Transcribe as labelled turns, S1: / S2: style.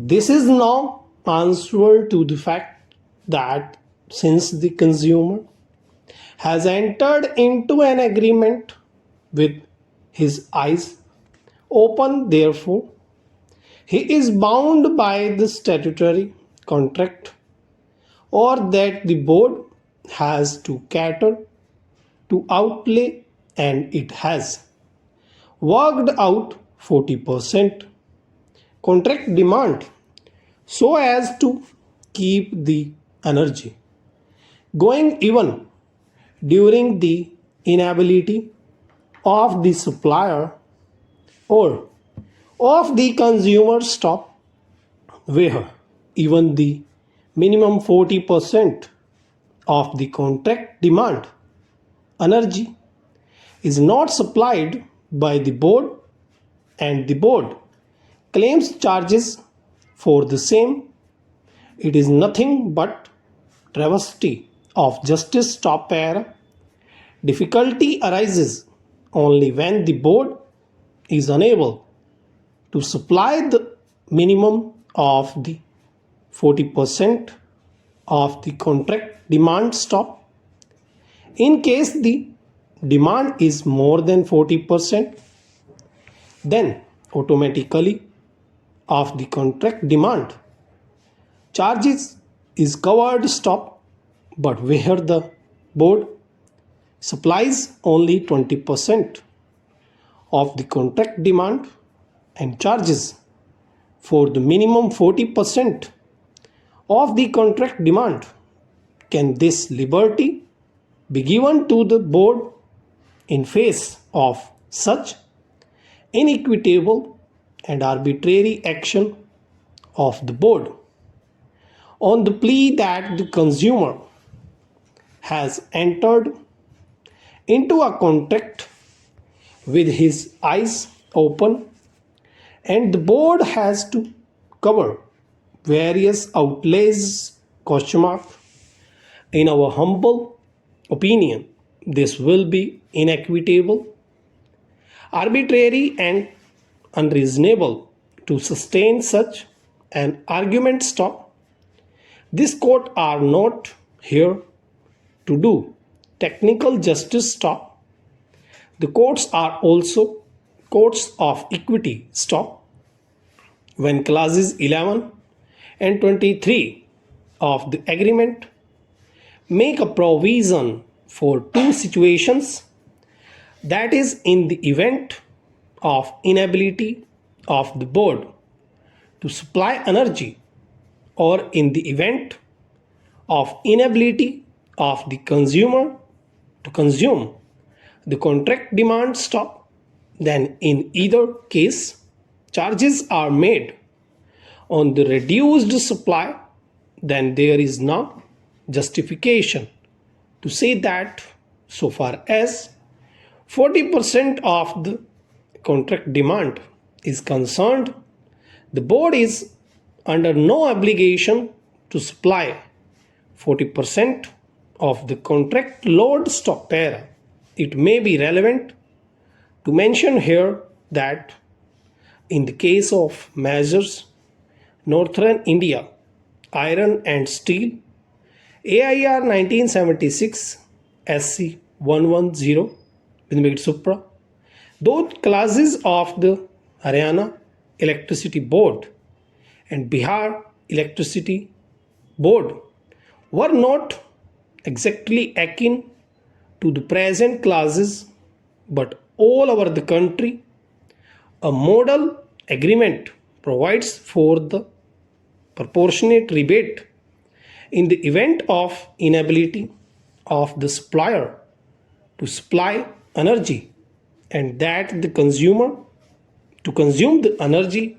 S1: This is now answerable to the fact that since the consumer has entered into an agreement with his eyes open, therefore he is bound by the statutory contract or that the board has to cater to outlay, and it has worked out 40% contract demand so as to keep the energy going even during the inability of the supplier or of the consumer stop, where even the minimum 40% of the contract demand energy is not supplied by the board and the board claims charges for the same. It is nothing but travesty of justice. Stop pair. Difficulty arises only when the board is unable to supply the minimum of the 40% of the contract demand stop. In case the demand is more than 40%, then automatically of the contract demand charges is covered stop, but where the board supplies only 20% of the contract demand and charges for the minimum 40% of the contract demand, can this liberty be given to the board in face of such inequitable and arbitrary action of the board on the plea that the consumer has entered into a contract with his eyes open and the board has to cover various outlays? In our humble opinion, this will be inequitable, arbitrary and unreasonable to sustain such an argument. Stop. This court are not here to do technical justice. Stop. The courts are also courts of equity. Stop. When clauses 11 and 23 of the agreement make a provision for two situations, that is, in the event of inability of the board to supply energy or in the event of inability of the consumer to consume the contract demand stop, then in either case charges are made on the reduced supply, then there is no justification to say that so far as 40% of the contract demand is concerned, the board is under no obligation to supply 40% of the contract load. Stop pair. It may be relevant to mention here that in the case of measures Northern India Iron and Steel AIR 1976 SC 110 with Supra, those classes of the Haryana Electricity Board and Bihar Electricity Board were not exactly akin to the present classes, but all over the country a model agreement provides for the proportionate rebate in the event of inability of the supplier to supply energy and that the consumer to consume the energy